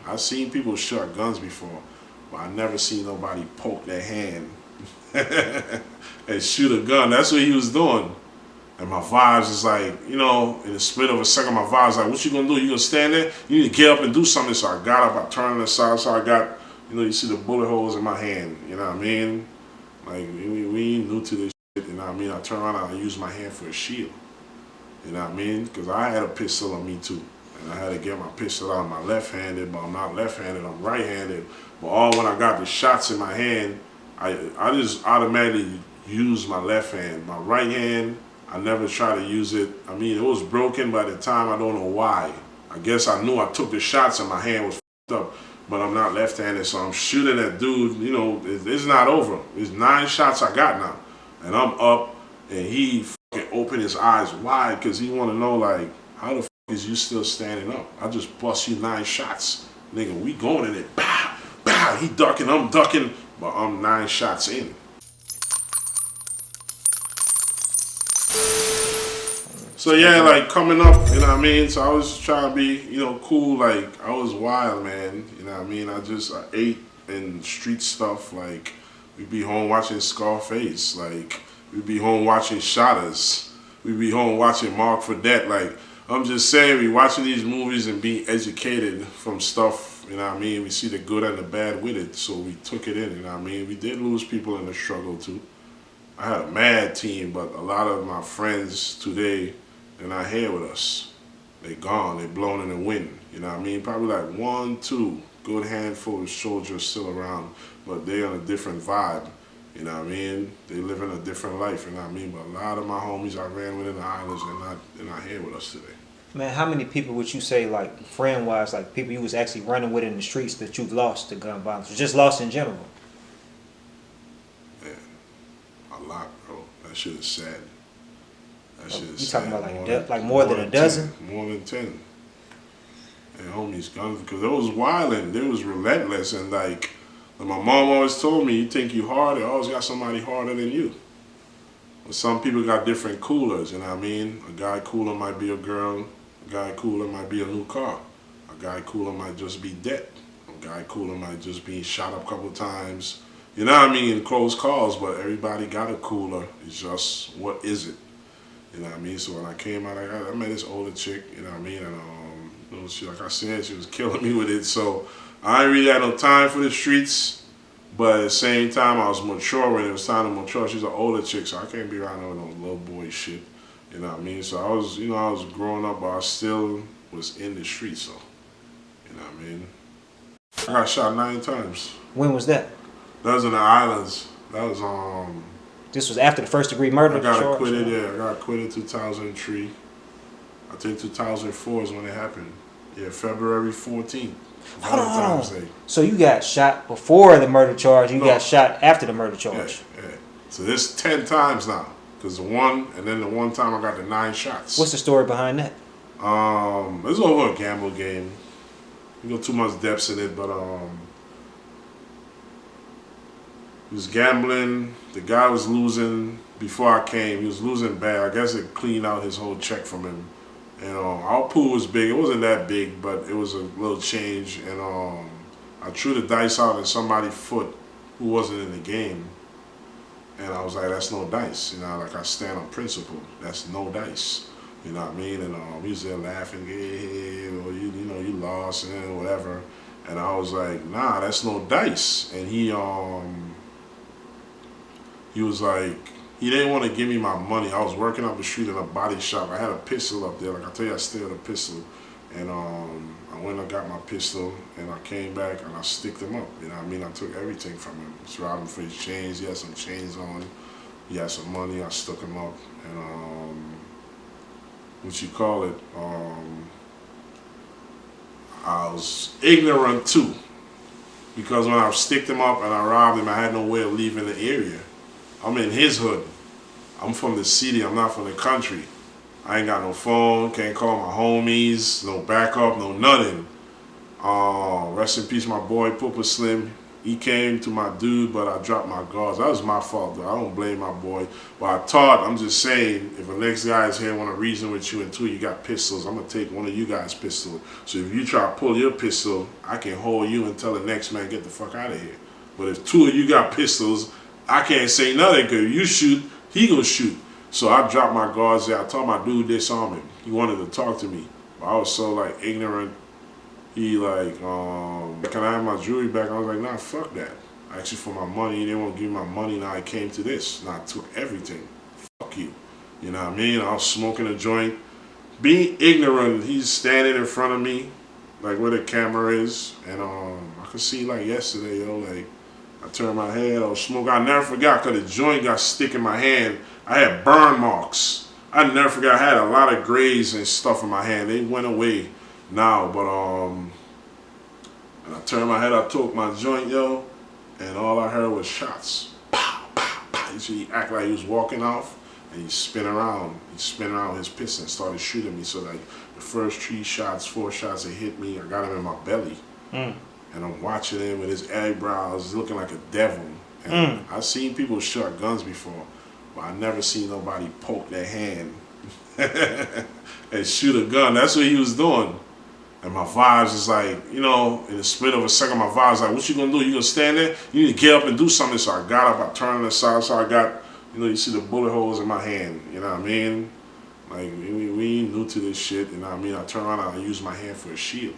I've seen people shot guns before, but I never seen nobody poke their hand and shoot a gun. That's what he was doing. And my vibes is like, you know, in the split of a second, my vibes like, what you gonna do? You gonna stand there? You need to get up and do something. So I got up, I turned on the side, so I got, you know, you see the bullet holes in my hand. You know what I mean? Like, we ain't new to this shit, you know what I mean? I turn around and I use my hand for a shield. You know what I mean? Because I had a pistol on me too. And I had to get my pistol out. I'm left-handed, but I'm not left-handed, I'm right-handed. But all when I got the shots in my hand, I just automatically use my left hand. My right hand, I never try to use it. I mean, it was broken by the time, I don't know why. I guess I knew I took the shots and my hand was f***ed up. But I'm not left-handed, so I'm shooting that dude, you know, it's not over. It's 9 shots I got now. And I'm up, and he fucking opened his eyes wide because he want to know, like, how the fuck is you still standing up? I just bust you 9 shots. Nigga, we going in it. Bow, bow. He ducking, I'm ducking, but I'm 9 shots in. So yeah, like coming up, you know what I mean? So I was trying to be, you know, cool. Like, I was wild, man. You know what I mean? I ate and street stuff. Like, we'd be home watching Scarface. Like, we'd be home watching Shotters. We'd be home watching Mark for Debt. Like, I'm just saying, we watching these movies and being educated from stuff, you know what I mean? We see the good and the bad with it, so we took it in, you know what I mean? We did lose people in the struggle too. I had a mad team, but a lot of my friends today, they're not here with us. They gone, they blown in the wind, you know what I mean? Probably like 1, 2 good handful of soldiers still around, but they on a different vibe, you know what I mean? They live in a different life, you know what I mean? But a lot of my homies I ran with in the islands, they're not here with us today. Man, how many people would you say, like, friend-wise, like people you was actually running with in the streets that you've lost to gun violence, or just lost in general? Man, a lot, bro. That shit is sad. That shit is you sad. talking about like more than a dozen? 10, more than 10. And homies guns, because it was wilding. They was relentless, and like my mom always told me, you think you hard, they always got somebody harder than you. But some people got different coolers, you know what I mean? A guy cooler might be a girl, a guy cooler might be a new car, a guy cooler might just be dead, a guy cooler might just be shot up a couple times, you know what I mean, in close calls, but everybody got a cooler. It's just, what is it? You know what I mean? So when I came out, I met this older chick, you know what I mean? And you know, she, like I said, she was killing me with it. So I ain't really had no time for the streets, but at the same time, I was mature when it was time to mature. She's an older chick, so I can't be around her with no little boy shit. You know what I mean? So I was, you know, I was growing up, but I still was in the streets, so, you know what I mean? I got shot 9 times. When was that? That was in the islands. That was, This was after the first-degree murder I got charge? acquitted, yeah. I got acquitted 2003. I think 2004 is when it happened. Yeah, February 14th. Valentine's Day. So you got shot before the murder charge, you got shot after the murder charge? Yeah. So this 10 times now. Because the one, and then the one time I got the 9 shots. What's the story behind that? It was over a gamble game. You know, too much depths in it, but he was gambling. The guy was losing before I came. He was losing bad. I guess it cleaned out his whole check from him. And our pool was big. It wasn't that big, but it was a little change. And I threw the dice out at somebody's foot who wasn't in the game. And I was like, that's no dice. You know, like I stand on principle. That's no dice. You know what I mean? And he was there laughing, hey, or you know, you lost and whatever. And I was like, nah, that's no dice. And he was like, he didn't want to give me my money. I was working up the street in a body shop. I had a pistol up there. Like I tell you, I still had a pistol. And I went and got my pistol, and I came back and I sticked him up. You know what I mean? I took everything from him. I was robbing for his chains. He had some chains on. He had some money. I stuck him up. And what you call it? I was ignorant too, because when I sticked him up and I robbed him, I had no way of leaving the area. I'm in his hood. I'm from the city. I'm not from the country. I ain't got no phone. Can't call my homies. No backup. No nothing. Rest in peace, my boy Poopa Slim. He came to my dude, but I dropped my guards. That was my fault, though. I don't blame my boy. But I thought, I'm just saying, if the next guy is here want to reason with you, and two, you got pistols, I'm going to take one of you guys' pistols. So if you try to pull your pistol, I can hold you and tell the next man, get the fuck out of here. But if two of you got pistols, I can't say nothing, because if you shoot, he going to shoot. So I dropped my guards there. I told my dude disarm him. He wanted to talk to me. But I was so, like, ignorant. He like, can I have my jewelry back? I was like, nah, fuck that. I asked you for my money. They won't give me my money. Now I came to this. Now I took everything. Fuck you. You know what I mean? I was smoking a joint. Being ignorant, he's standing in front of me, like where the camera is. And I could see like yesterday, yo, like I turned my head, I was smoking. I never forgot because the joint got stick in my hand. I had burn marks. I never forgot. I had a lot of grays and stuff in my hand. They went away now, but and I turned my head, I took my joint, yo, and all I heard was shots. Pow, pow, pow. You see, he act like he was walking off, and he spin around with his pistol and started shooting me. So like the first 3 shots, 4 shots, it hit me. I got him in my belly, and I'm watching him with his eyebrows looking like a devil. And I've seen people shot guns before, but I never seen nobody poke their hand and shoot a gun. That's what he was doing. And my vibes is like, you know, in the split of a second, my vibes like, what you gonna do? You gonna stand there? You need to get up and do something. So I got up, I turned on the side, so I got, you know, you see the bullet holes in my hand, you know what I mean? Like, we ain't new to this shit, you know what I mean? I turn around and I use my hand for a shield,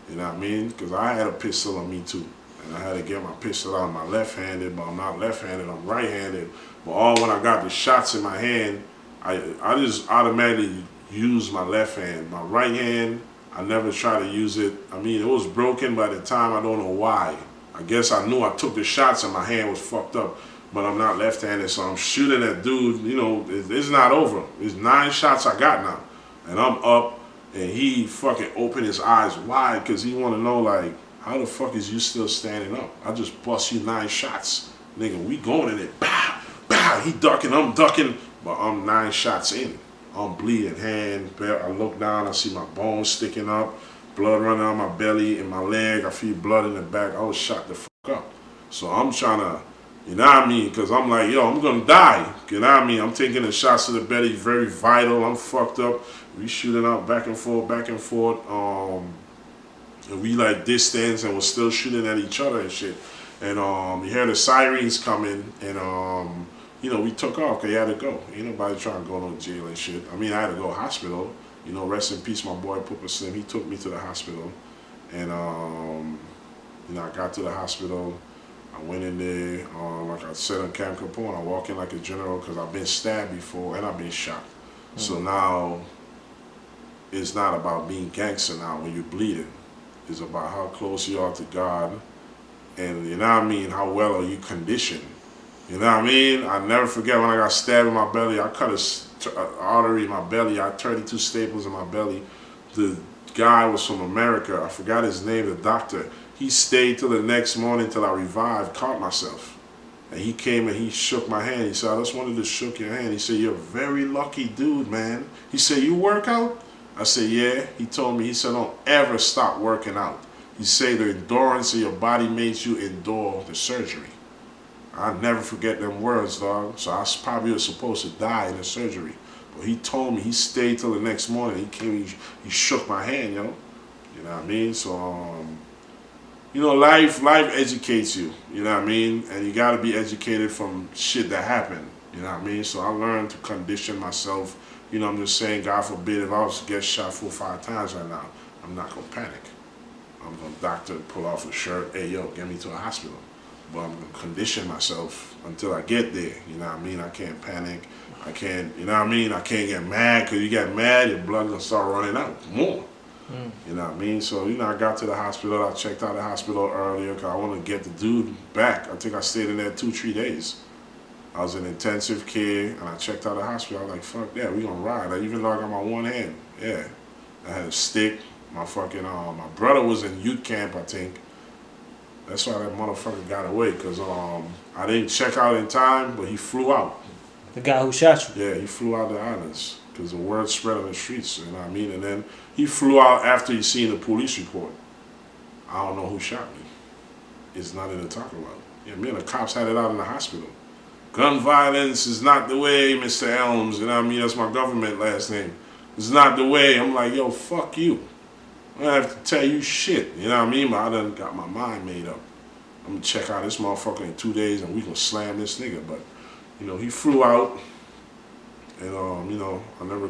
you know what I mean? Because I had a pistol on me too. And I had to get my pistol out. I'm left-handed, but I'm not left-handed, I'm right-handed. But all when I got the shots in my hand, I just automatically use my left hand. My right hand, I never try to use it. I mean, it was broken by the time, I don't know why. I guess I knew I took the shots and my hand was fucked up, but I'm not left-handed, so I'm shooting at dude, you know, it's not over. It's 9 shots I got now. And I'm up, and he fucking opened his eyes wide, because he want to know, like, how the fuck is you still standing up? I just bust you 9 shots. Nigga, we going in it. Bow, bow. He ducking, I'm ducking, but I'm 9 shots in. I'm bleeding hand. I look down, I see my bones sticking up, blood running out my belly and my leg. I feel blood in the back. I was shot the fuck up. So I'm trying to, you know what I mean? Because I'm like, yo, I'm going to die. You know what I mean? I'm taking the shots to the belly, very vital. I'm fucked up. We shooting out back and forth, back and forth. And we like distance and we're still shooting at each other and shit. And you hear the sirens coming, and you know, we took off because he had to go. Ain't nobody trying to go to jail and shit. I mean, I had to go to hospital. You know, rest in peace, my boy Poopa Slim. He took me to the hospital. And, you know, I got to the hospital. I went in there, like I said on Camp Capone, I walk in like a general because I've been stabbed before and I've been shot. So now, it's not about being gangster now when you're bleeding. It's about how close you are to God. And, you know what I mean, how well are you conditioned. You know what I mean? I never forget when I got stabbed in my belly. I cut an artery in my belly. I had 32 staples in my belly. The guy was from America. I forgot his name, the doctor. He stayed till the next morning till I revived, caught myself. And he came and he shook my hand. He said, I just wanted to shook your hand. He said, you're a very lucky dude, man. He said, you work out? I said, yeah. He told me, he said, don't ever stop working out. He said, the endurance of your body makes you endure the surgery. I'll never forget them words, dog. So I probably was supposed to die in the surgery. But he told me, he stayed till the next morning. He came, he shook my hand, yo. You know what I mean? So, you know, life educates you. You know what I mean? And you got to be educated from shit that happened. You know what I mean? So I learned to condition myself. You know, I'm just saying, God forbid, if I was to get shot 4 or 5 times right now, I'm not going to panic. I'm going to doctor, pull off a shirt, hey, yo, get me to a hospital. But I'm going to condition myself until I get there. You know what I mean? I can't panic. I can't, you know what I mean? I can't get mad, because you get mad, your blood going to start running out more. You know what I mean? So, you know, I got to the hospital. I checked out the hospital earlier because I want to get the dude back. I think I stayed in there 2-3 days. I was in intensive care, and I checked out the hospital. I was like, fuck that, we going to ride. Even though I got my one hand. Yeah. I had a stick. My fucking, my brother was in youth camp, I think. That's why that motherfucker got away, because I didn't check out in time, but he flew out. The guy who shot you? Yeah, he flew out the islands, because the word spread on the streets, you know what I mean? And then he flew out after he seen the police report. I don't know who shot me. is nothing to talk about. Yeah, me and the cops had it out in the hospital. Gun violence is not the way, Mr. Elms. You know what I mean? That's my government last name. It's not the way. I'm like, yo, fuck you. I don't have to tell you shit. You know what I mean? But I done got my mind made up. I'm gonna check out this motherfucker in 2 days and we gonna slam this nigga. But, you know, he flew out. And, you know, I never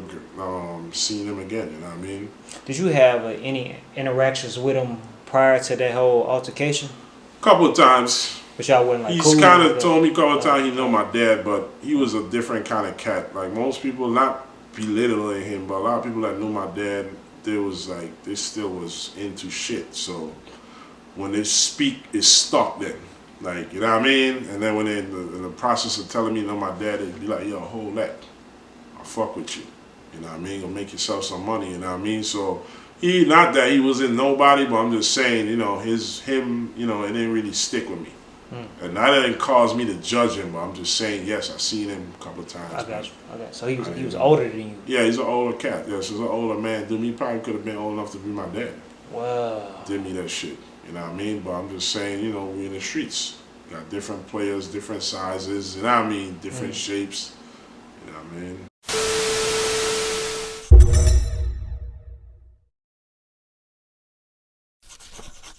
seen him again. You know what I mean? Did you have any interactions with him prior to that whole altercation? A couple of times. But y'all wasn't like He's cool kind of told me a couple of times he know my dad, but he was a different kind of cat. Like most people, not belittling him, but a lot of people that knew my dad, they still was into shit. So when they speak, it's stuck then. Like, you know what I mean? And then when they're in the process of telling me you know my dad, they'd be like, yo, hold that. I'll fuck with you. You know what I mean? You'll make yourself some money, you know what I mean? So not that he wasn't nobody, but I'm just saying, you know, him, you know, it didn't really stick with me. And that didn't cause me to judge him, but I'm just saying, yes, I've seen him a couple of times. I got you. So he was older than you. Yeah, he's an older cat. Yes, he's an older man. Dude, he probably could have been old enough to be my dad. Wow. Did me that shit. You know what I mean? But I'm just saying, you know, we in the streets. Got different players, different sizes, you know what I mean? Different shapes. You know what I mean?